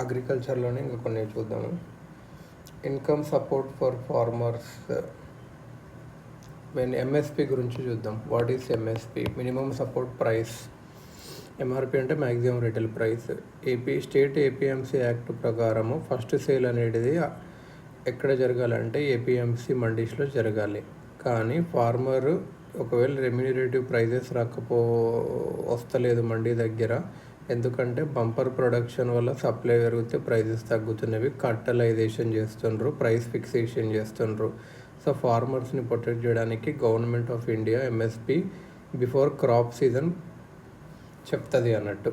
అగ్రికల్చర్లోనే ఇంకా కొన్ని చూద్దాము. Income support for farmers. Main MSP గురించి చూద్దాం. What is MSP? Minimum support price. MRP అంటే maximum retail price. State APMC act ప్రకారము ఫస్ట్ సేల్ అనేది ఎక్కడ జరగాలంటే ఏపీఎంసీ మండీస్లో జరగాలి. కానీ ఫార్మరు ఒకవేళ రెమ్యూనరేటివ్ ప్రైజెస్ వస్తలేదు మండీ దగ్గర, ఎందుకంటే బంపర్ ప్రొడక్షన్ వల్ల సప్లై పెరిగితే ప్రైజెస్ తగ్గుతున్నవి, కట్టలైజేషన్ చేస్తుండ్రు, ప్రైస్ ఫిక్సేషన్ చేస్తుండ్రు. సో ఫార్మర్స్ని ప్రొటెక్ట్ చేయడానికి government of India MSP before crop season చెప్తుంది అన్నట్టు.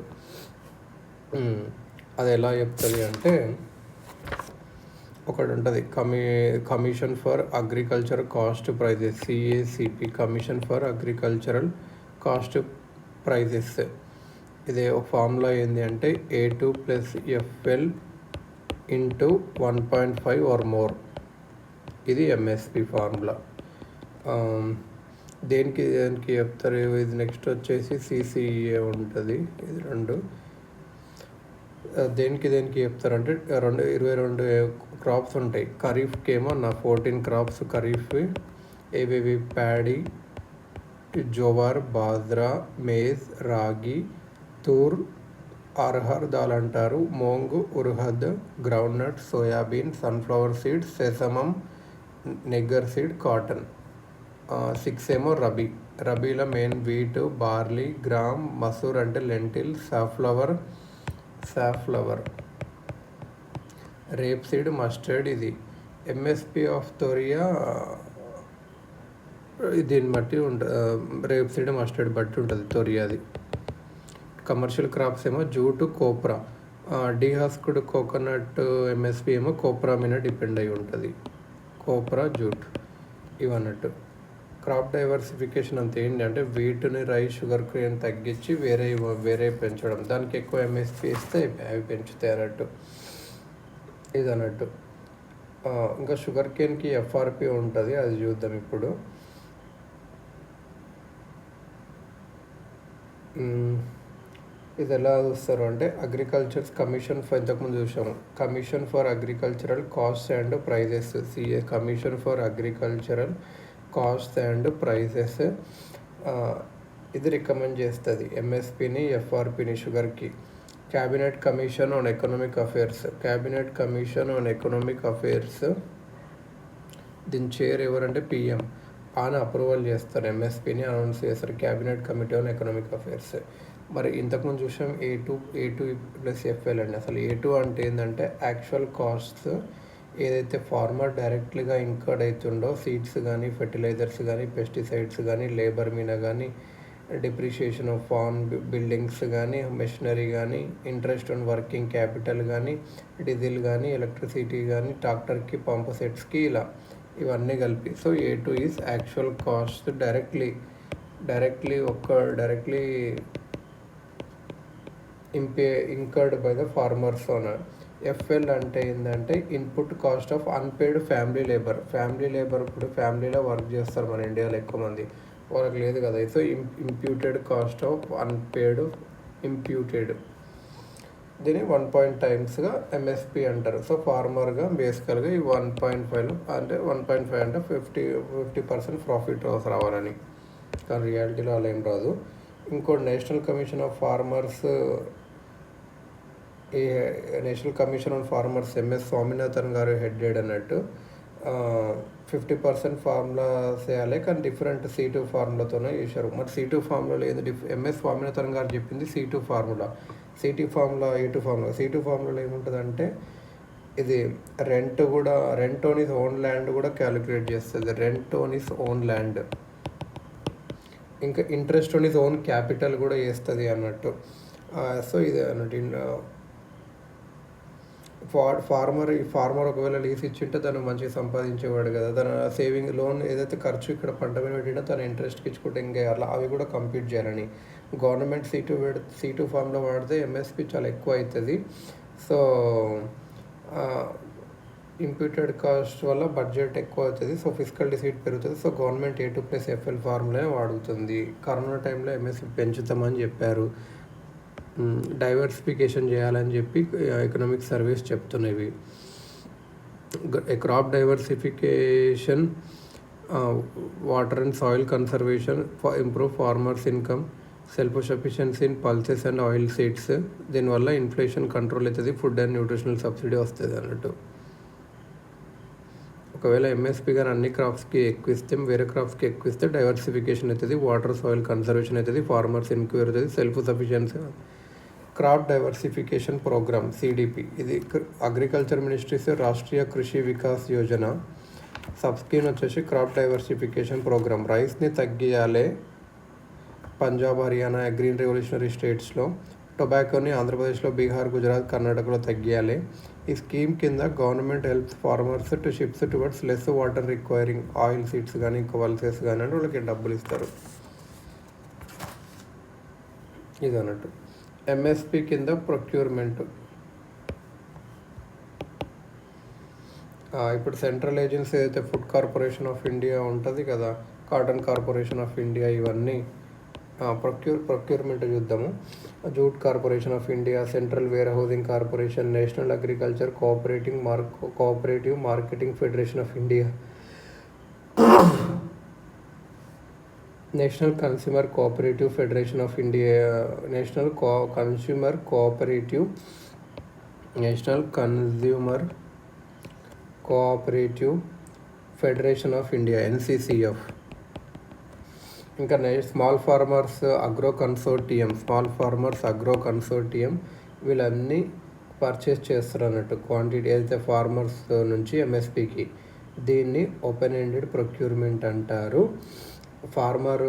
అది ఎలా చెప్తుంది అంటే ఒకటి ఉంటుంది, commission for agriculture cost prices, CACP, commission for agricultural cost prices. ఇదే ఒక ఫార్ములా ఏంటి అంటే A2 + FL × 1.5 ఆర్ మోర్. ఇది ఎంఎస్పి ఫార్ములా. దేనికి చెప్తారు? ఇది నెక్స్ట్ వచ్చేసి సిసిఏ ఉంటుంది. ఇది రెండు దేనికి చెప్తారంటే 22 క్రాప్స్ ఉంటాయి. ఖరీఫ్కి ఏమో 14 క్రాప్స్ ఖరీఫ్. ఏవేవి? ప్యాడీ, జోవార్, బాజ్రా, మేజ్, రాగి, తూర్, అర్హర్ దాల్ అంటారు, moong, urad, groundnut, soybean, sunflower seed, sesamum, niger seed, cotton. 6 ఏమో రబీలో main wheat, barley, gram, masoor అంటే lentil, safflower, rapeseed, mustard. ఇది ఎంఎస్పి ఆఫ్ తోరియా దీన్ని బట్టి ఉంటుంది. రేప్ సీడ్, మస్టర్డ్ బట్టి ఉంటుంది తోరియాది. కమర్షియల్ క్రాప్స్ ఏమో jute, copra. Dehusked coconut MSP ఏమో కోప్రా మీద డిపెండ్ అయి ఉంటుంది. కోప్రా, జూట్ ఇవన్నట్టు. క్రాప్ డైవర్సిఫికేషన్ అంత ఏంటి అంటే వీటిని రైస్, షుగర్ కేన్ తగ్గించి వేరే పెంచడం. దానికి ఎక్కువ ఎంఎస్పి ఇస్తే అవి పెంచుతాయి అన్నట్టు. ఇది అన్నట్టు. ఇంకా షుగర్ కేన్కి ఎఫ్ఆర్పి ఉంటుంది, అది చూద్దాం ఇప్పుడు. ఇది ఎలా చూస్తారు అంటే అగ్రికల్చర్ కమిషన్ ఫర్, ఇంతకుముందు చూసాము, commission for agricultural cost and prices, CA, commission for agricultural cost and prices. ఇది రికమెండ్ చేస్తుంది ఎంఎస్పిని, ఎఫ్ఆర్పిని షుగర్కి. Cabinet commission on economic affairs, దీని చైర్ ఎవరంటే పిఎం. ఆయన అప్రూవల్ చేస్తారు, ఎంఎస్పిని అనౌన్స్ చేస్తారు, cabinet committee on economic affairs. మరి ఇంతకుముందు చూసాం A2 + FL అండి. అసలు A2 అంటే ఏంటంటే యాక్చువల్ కాస్ట్స్ ఏదైతే ఫార్మర్ డైరెక్ట్గా ఇంకర్డ్ అవుతుండో, సీడ్స్ కానీ, ఫెర్టిలైజర్స్ కానీ, పెస్టిసైడ్స్ కానీ, లేబర్ మీద కానీ, డిప్రిషియేషన్ ఆఫ్ ఫార్మ్ బిల్డింగ్స్ కానీ, మెషినరీ కానీ, ఇంట్రెస్ట్ ఆన్ వర్కింగ్ క్యాపిటల్ కానీ, డీజిల్ కానీ, ఎలక్ట్రిసిటీ కానీ, ట్రాక్టర్కి, పంప్ సెట్స్కి, ఇలా ఇవన్నీ కలిపి. So A2 is actual cost directly incurred by the farmers owner. FL అంటే ఏంటంటే input cost of unpaid family labour. ఇప్పుడు ఫ్యామిలీలో వర్క్ చేస్తారు మన ఇండియాలో ఎక్కువ మంది, వాళ్ళకి లేదు కదా. So imputed cost of unpaid, దీన్ని 1 టైమ్స్గా ఎంఎస్పి అంటారు. సో ఫార్మర్గా బేసికల్గా ఈ 1.5 అంటే 1.5 అంటే 50% ప్రాఫిట్ రావాలని, కానీ రియాలిటీలో అలా ఏం రాదు. ఇంకోటి national commission on farmers MS Swaminathan గారు హెడ్ అన్నట్టు. 50% ఫార్ములా చేయాలి, కానీ డిఫరెంట్ C2 ఫార్ములాతోనే చేశారు. మరి C2 ఫార్ములాలో ఏది ఎంఎస్ స్వామినాథన్ గారు చెప్పింది C2 formula. A2 formula. C2 ఫార్ములాలో ఏముంటుందంటే ఇది rent on its own land కూడా క్యాలిక్యులేట్ చేస్తుంది. Rent on its own land, ఇంకా interest on its own capital కూడా చేస్తుంది అన్నట్టు. సో ఇది అన్నట్టు. ఫార్మర్ ఒకవేళ లీజ్ ఇచ్చింటే తను మంచిగా సంపాదించేవాడు కదా, తన సేవింగ్ లోన్ ఏదైతే ఖర్చు ఇక్కడ పంట మీద పెట్టినా తన ఇంట్రెస్ట్కి ఇచ్చుకుంటే ఇంకా అలా అవి కూడా కంప్లీట్ చేయాలని గవర్నమెంట్ C2 ఫార్ములా వాడితే ఎంఎస్పి చాలా ఎక్కువ అవుతుంది. సో ఇంప్యూటెడ్ కాస్ట్ వల్ల బడ్జెట్ ఎక్కువ అవుతుంది. సో ఫిజికల్ డిసిట్ పెరుగుతుంది. So government A2 + FL formula వాడుతుంది. కరోనా టైంలో ఎంఎస్పి పెంచుతామని చెప్పారు. డైవర్సిఫికేషన్ చేయాలని చెప్పి ఎకనామిక్ సర్వేస్ చెప్తున్నవి. Crop diversification, water and soil conservation, improve farmers income, self sufficiency in pulses and oilseeds. దీనివల్ల ఇన్ఫ్లేషన్ కంట్రోల్ అవుతుంది, ఫుడ్ అండ్ న్యూట్రిషనల్ సబ్సిడీ వస్తుంది అన్నట్టు. ఒకవేళ ఎంఎస్పీ గారు అన్ని క్రాప్స్కి ఎక్కువ ఇస్తే, వేరే క్రాప్స్కి ఎక్కువ ఇస్తే డైవర్సిఫికేషన్ అవుతుంది, వాటర్ సాయిల్ కన్సర్వేషన్ అవుతుంది, ఫార్మర్స్ ఇన్కమ్ అవుతుంది, self sufficiency. Crop diversification programme CDP, ఇది agriculture ministry's Rashtriya Krishi Vikas Yojana. Sub scheme వచ్చేసి క్రాప్ డైవర్సిఫికేషన్ ప్రోగ్రామ్. రైస్ని తగ్గియాలి పంజాబ్, హర్యానా గ్రీన్ రెవల్యూషనరీ స్టేట్స్లో, టొబాకోని ఆంధ్రప్రదేశ్లో, బీహార్, గుజరాత్, కర్ణాటకలో తగ్గియాలి. ఈ స్కీమ్ కింద government helps farmers to ships towards less water requiring oil seeds కానీ పల్సెస్ కానీ అంటే వాళ్ళకి డబ్బులు ఇస్తారు. ఇది అన్నట్టు ఎంఎస్పి కింద ప్రొక్యూర్మెంట్. ఇప్పుడు సెంట్రల్ ఏజెన్సీ ఏదైతే ఫుడ్ కార్పొరేషన్ ఆఫ్ ఇండియా ఉంటుంది కదా, కాటన్ కార్పొరేషన్ ఆఫ్ ఇండియా, ఇవన్నీ ప్రొక్యూర్మెంట్ చూద్దాము. Jute corporation of India, central warehousing corporation, national agriculture cooperative marketing federation of India, national consumer cooperative federation of India, national consumer cooperative federation of India NCCF. ఇంకా small farmers agro consortium, వీళ్ళన్నీ purchase చేస్తారు అన్నట్టు quantity ఏదైతే farmers నుంచి ఎంఎస్పికి. దీన్ని open ended procurement అంటారు. Farmer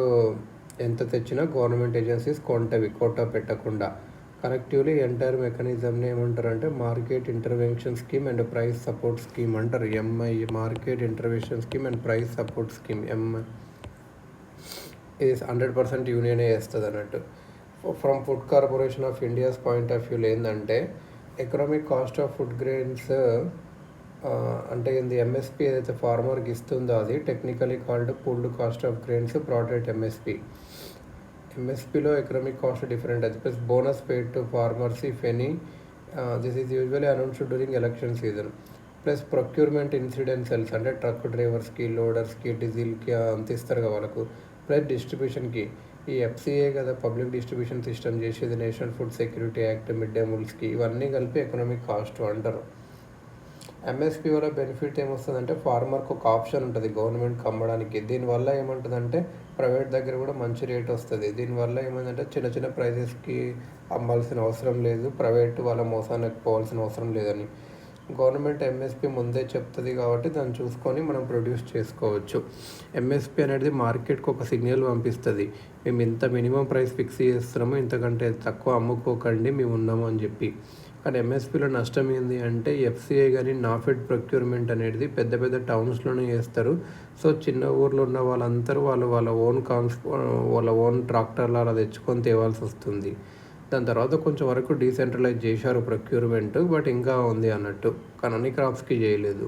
ఎంత తెచ్చినా గవర్నమెంట్ ఏజెన్సీస్ కొంటవి, కోటా పెట్టకుండా. కరెక్టివ్లీ ఎంటైర్ మెకానిజంని ఏమంటారు అంటే market intervention scheme and price support scheme అంటారు. MI, market intervention scheme and price support scheme, MI. ఇది 100% యూనియనే చేస్తుంది అన్నట్టు. From food corporation of India's point of వ్యూలో ఏంటంటే economic cost of food grains అంటే ఏంది, ఎంఎస్పి ఏదైతే ఫార్మర్కి ఇస్తుందో అది technically called pooled cost of grains brought at MSP. ఎంఎస్పిలో ఎకనామిక్ కాస్ట్ డిఫరెంట్ అది, plus bonus paid to farmers if any. This is usually announced during election season. Plus procurement incidentals అంటే truck డ్రైవర్స్కి, లోడర్స్కి, డీజిల్కి అంత ఇస్తారు కదా వాళ్ళకు. ప్లస్ డిస్ట్రిబ్యూషన్కి ఈ FCA కదా public distribution system చేసేది, national food security act, mid day మీల్స్కి, ఇవన్నీ కలిపి ఎకనామిక్ కాస్ట్ అంటారు. ఎంఎస్పి వల్ల బెనిఫిట్ ఏమొస్తుందంటే ఫార్మర్కి ఒక ఆప్షన్ ఉంటుంది గవర్నమెంట్కి అమ్మడానికి. దీనివల్ల ఏమంటుందంటే ప్రైవేట్ దగ్గర కూడా మంచి రేట్ వస్తుంది. దీనివల్ల ఏమైందంటే చిన్న చిన్న ప్రైజెస్కి అమ్మాల్సిన అవసరం లేదు, ప్రైవేట్ వాళ్ళ మోసానికి పోవాల్సిన అవసరం లేదని. గవర్నమెంట్ ఎంఎస్పి ముందే చెప్తుంది కాబట్టి దాన్ని చూసుకొని మనం ప్రొడ్యూస్ చేసుకోవచ్చు. ఎంఎస్పి అనేది మార్కెట్కి ఒక సిగ్నల్ పంపిస్తుంది, మేము ఇంత మినిమం ప్రైస్ ఫిక్స్ చేస్తున్నాము, ఇంతకంటే తక్కువ అమ్ముకోకండి మేము ఉన్నాము అని చెప్పి. కానీ ఎంఎస్పిలో నష్టం ఏంటి అంటే ఎఫ్సిఐ కానీ నాఫెడ్ ప్రొక్యూర్మెంట్ అనేది పెద్ద పెద్ద టౌన్స్లోనే చేస్తారు. సో చిన్న ఊర్లో ఉన్న వాళ్ళందరూ వాళ్ళ ఓన్ ట్రాక్టర్లు అలా తెచ్చుకొని తేవాల్సి వస్తుంది. దాని తర్వాత కొంచెం వరకు డీసెంట్రలైజ్ చేశారు ప్రొక్యూర్మెంట్, బట్ ఇంకా ఉంది అన్నట్టు. కానీ అన్ని క్రాప్స్కి చేయలేదు.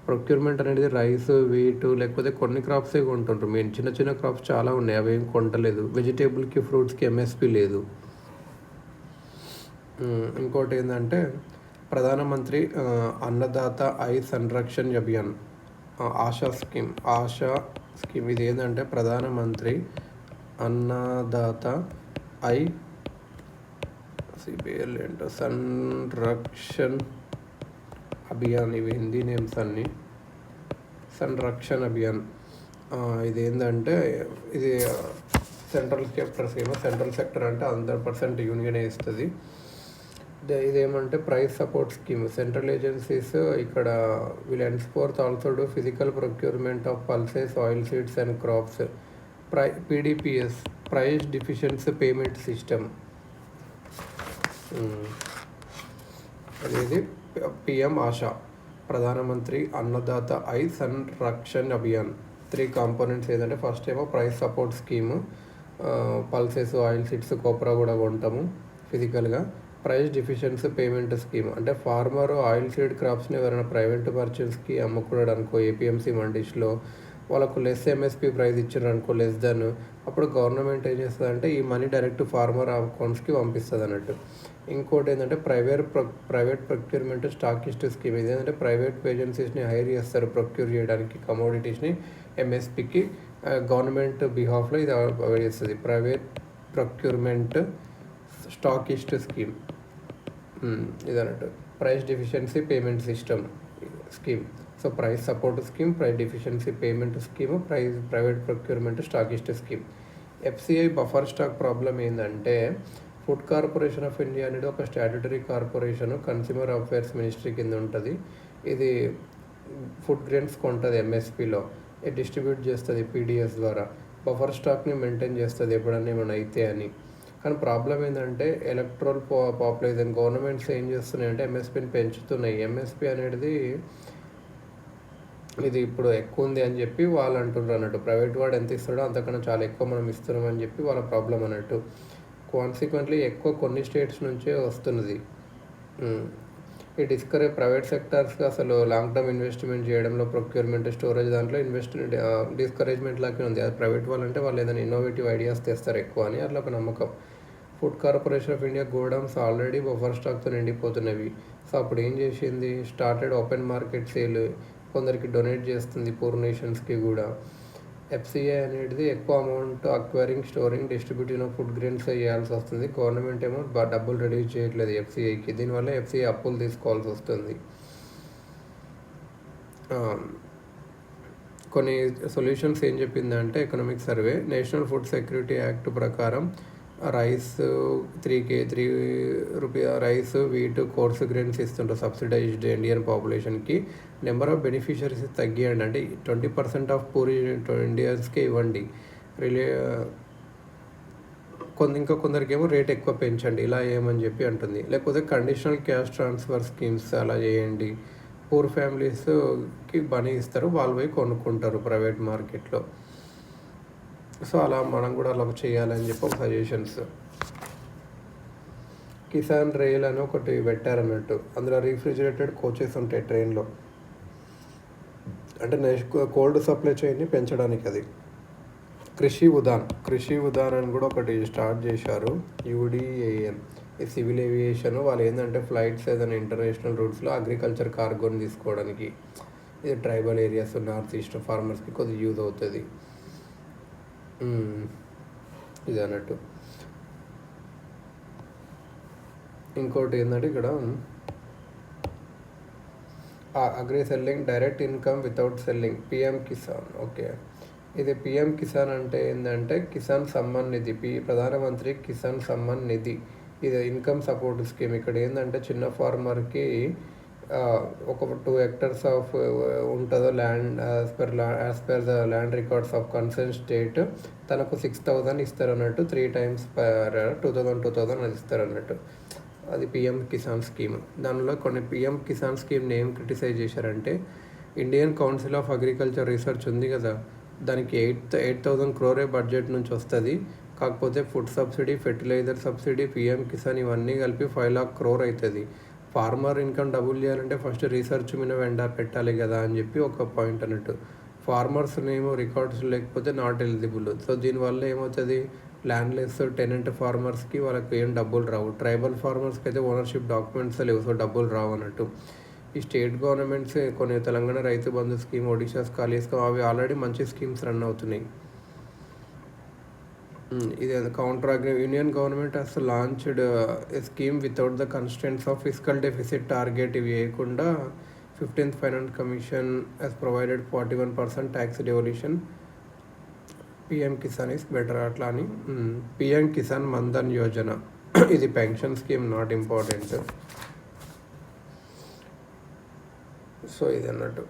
ప్రొక్యూర్మెంట్ అనేది రైస్, వీటు లేకపోతే కొన్ని క్రాప్సే కొంటుంటారు. మేము చిన్న చిన్న క్రాప్స్ చాలా ఉన్నాయి, అవి ఏం కొంటలేదు. వెజిటేబుల్కి, ఫ్రూట్స్కి ఎంఎస్పి లేదు. ఇంకోటి ఏంటంటే ప్రధానమంత్రి అన్నదాత ఐ సంరక్షణ్ అభియాన్, ఆశా స్కీమ్. ఇది ఏంటంటే ప్రధానమంత్రి అన్నదాత ఐ సిబిఎల్ ఏంటో సంరక్షణ్ అభియాన్, ఇవి హిందీ నేమ్స్ అన్నీ. సంరక్షణ్ అభియాన్ ఇది ఏంటంటే ఇది సెంట్రల్ సెక్టర్ అంటే 100% యూనియన్ ఇస్తుంది. ఇదేమంటే price support scheme. Central agencies ఇక్కడ will enforce also do physical procurement of pulses, oil seeds and crops. PDPS, price deficiency payment system. అనేది పిఎం ఆశా, ప్రధానమంత్రి అన్నదాత ఐ సంరక్షణ్ అభియాన్. 3 కాంపోనెంట్స్ ఏంటంటే ఫస్ట్ ఏమో price support scheme, pulses, oil seeds, copra కూడా కొంటాము ఫిజికల్గా. Price deficiency payment scheme అంటే farmer oil seed క్రాప్స్ని ఎవరైనా private మర్చెంట్స్కి అమ్ముకున్నాడు అనుకో, ఏపీఎంసీ మండీస్లో వాళ్ళకు లెస్ ఎంఎస్పి ప్రైస్ ఇచ్చారు అనుకో, లెస్ దాన్, అప్పుడు గవర్నమెంట్ ఏం చేస్తుంది అంటే ఈ మనీ డైరెక్ట్ ఫార్మర్ అకౌంట్స్కి పంపిస్తుంది అన్నట్టు. ఇంకోటి ఏంటంటే ప్రైవేట్ ప్రొక్యూర్మెంట్ స్టాకిస్ట్ స్కీమ్. ఇది ఏంటంటే ప్రైవేట్ ఏజెన్సీస్ని హైర్ చేస్తారు ప్రొక్యూర్ చేయడానికి కమోడిటీస్ని ఎంఎస్పికి. గవర్నమెంట్ బిహాఫ్లో ఇది అవైడ్ చేస్తుంది. ప్రైవేట్ ప్రొక్యూర్మెంట్ స్టాకిస్ట్ స్కీమ్ ఇది అన్నట్టు. Price deficiency payment system scheme. So price support scheme, price deficiency payment scheme, private procurement stockist scheme. FCI buffer stock problem ఏంటంటే food corporation of India అనేది ఒక statutory corporation, consumer affairs ministry కింద ఉంటుంది. ఇది food grains కొంటుంది ఎంఎస్పిలో, ఇది distribute చేస్తుంది PDS ద్వారా. Buffer స్టాక్ని maintain చేస్తుంది ఎప్పుడన్నా ఏమైనా అయితే అని. కానీ ప్రాబ్లం ఏంటంటే ఎలక్ట్రల్ పాపులేషన్ గవర్నమెంట్స్ ఏం చేస్తున్నాయి అంటే ఎంఎస్పిని పెంచుతున్నాయి. ఎంఎస్పి అనేది ఇది ఇప్పుడు ఎక్కువ ఉంది అని చెప్పి వాళ్ళు అంటున్నారు అన్నట్టు. ప్రైవేట్ వాడు ఎంత ఇస్తాడో అంతకన్నా చాలా ఎక్కువ మనం ఇస్తున్నాం అని చెప్పి వాళ్ళ ప్రాబ్లం అన్నట్టు. కాన్సిక్వెంట్లీ ఎక్కువ కొన్ని స్టేట్స్ నుంచే వస్తున్నది. ఈ ప్రైవేట్ సెక్టార్స్కి అసలు లాంగ్ టర్మ్ ఇన్వెస్ట్మెంట్ చేయడంలో ప్రొక్యూర్మెంట్ స్టోరేజ్ దాంట్లో డిస్కరేజ్మెంట్ లాగే ఉంది. అది ప్రైవేట్ వాళ్ళంటే వాళ్ళు ఏదైనా ఇన్నోవేటివ్ ఐడియాస్ తెస్తారు ఎక్కువ అని అట్లా ఒక నమ్మకం. Food corporation of India godowns already buffer స్టాక్తో నిండిపోతున్నవి. సో అప్పుడు ఏం చేసింది, స్టార్టెడ్ ఓపెన్ మార్కెట్ సేల్, కొందరికి డొనేట్ చేస్తుంది పూర్ నేషన్స్కి కూడా. ఎఫ్సిఐ అనేది ఎక్కువ amount acquiring, storing, distributing of food grains చేయాల్సి వస్తుంది. గవర్నమెంట్ ఏమో డబ్బులు రిలీజ్ చేయట్లేదు ఎఫ్సిఐకి. దీనివల్ల ఎఫ్సిఐ అప్పులు తీసుకోవాల్సి వస్తుంది. కొన్ని సొల్యూషన్స్ ఏం చెప్పిందంటే economic survey, national food security act ప్రకారం rice 3 rupees rice, wheat, coarse grains ఇస్తుంటారు సబ్సిడైజ్డ్ ఇండియన్ పాపులేషన్కి. నెంబర్ ఆఫ్ బెనిఫిషరీస్ తగ్గియండి, అంటే 20% ఆఫ్ పూర్ ఇండియన్స్కే ఇవ్వండి. ఇంకా కొందరికేమో రేట్ ఎక్కువ పెంచండి, ఇలా ఏమని చెప్పి అంటుంది. లేకపోతే కండిషనల్ క్యాష్ ట్రాన్స్ఫర్ స్కీమ్స్ అలా చేయండి. పూర్ ఫ్యామిలీస్కి మనీ ఇస్తారు, వాళ్ళు పోయి కొనుక్కుంటారు ప్రైవేట్ మార్కెట్లో. సో అలా మనం కూడా అలా చేయాలని చెప్పి ఒక సజెషన్స్. కిసాన్ రైల్ అని ఒకటి పెట్టారన్నట్టు. అందులో రీఫ్రిజిరేటెడ్ కోచెస్ ఉంటాయి ట్రైన్లో, అంటే కోల్డ్ సప్లై చైన్ని పెంచడానికి. అది కృషి ఉదాన్ అని కూడా ఒకటి స్టార్ట్ చేశారు, UDAN. ఈ సివిల్ ఏవియేషన్ వాళ్ళు ఏంటంటే ఫ్లైట్స్ ఏదైనా ఇంటర్నేషనల్ రూట్స్లో అగ్రికల్చర్ కార్గోని తీసుకోవడానికి. ఇది ట్రైబల్ ఏరియాస్, నార్త్ ఈస్ట్ ఫార్మర్స్కి కొద్దిగా యూజ్ అవుతుంది ఇది అన్నట్టు. ఇంకోటి ఏంటంటే ఇక్కడ agri selling, direct income without selling, PM Kisan. Okay, ఇది పిఎం కిసాన్ అంటే ఏంటంటే కిసాన్ సమ్మాన్ నిధి, ప్రధానమంత్రి కిసాన్ సమ్మాన్ నిధి. ఇది ఇన్కమ్ సపోర్ట్ స్కీమ్. ఇక్కడ ఏంటంటే చిన్న ఫార్మర్కి ఒక 2 hectares ఆఫ్ ఉంటుందో land, as per the land records of concern state, తనకు 6,000 ఇస్తారు అన్నట్టు. 3 times per 2,000 అది ఇస్తారు అన్నట్టు. అది పిఎం కిసాన్ స్కీమ్. దానిలో కొన్ని పిఎం కిసాన్ స్కీమ్ని ఏం క్రిటిసైజ్ చేశారంటే, Indian council of agriculture research ఉంది కదా, దానికి 8,000 crore బడ్జెట్ నుంచి వస్తుంది. కాకపోతే food subsidy, fertiliser subsidy, PM Kisan ఇవన్నీ కలిపి 5 lakh crore అవుతుంది. ఫార్మర్ ఇన్కమ్ డబుల్ చేయాలంటే ఫస్ట్ రీసెర్చ్ మీద వెండా పెట్టాలి కదా అని చెప్పి ఒక పాయింట్ అన్నట్టు. ఫార్మర్స్ ఏమో రికార్డ్స్ లేకపోతే నాట్ ఎలిజిబుల్. సో దీనివల్ల ఏమవుతుంది, ల్యాండ్లెస్ టెనెంట్ ఫార్మర్స్కి వాళ్ళకి ఏం డబ్బులు రావు. ట్రైబల్ ఫార్మర్స్కి అయితే ఓనర్షిప్ డాక్యుమెంట్స్ లేవు, సో డబ్బులు రావు అన్నట్టు. ఈ స్టేట్ గవర్నమెంట్స్ కొన్ని తెలంగాణ రైతు బంధు స్కీమ్, ఒడిషా ఖాళీ స్కీమ్, అవి ఆల్రెడీ మంచి స్కీమ్స్ రన్ అవుతున్నాయి. ఇది counter union government has launched a scheme without the constants of physical deficit target. ఇవి వేయకుండా 15th finance commission has provided 41% tax devolution. PM Kisan is better అట్లా అని. పిఎం కిసాన్ మన్ధన్ యోజన, ఇది pension scheme, not important. So ఇది అన్నట్టు.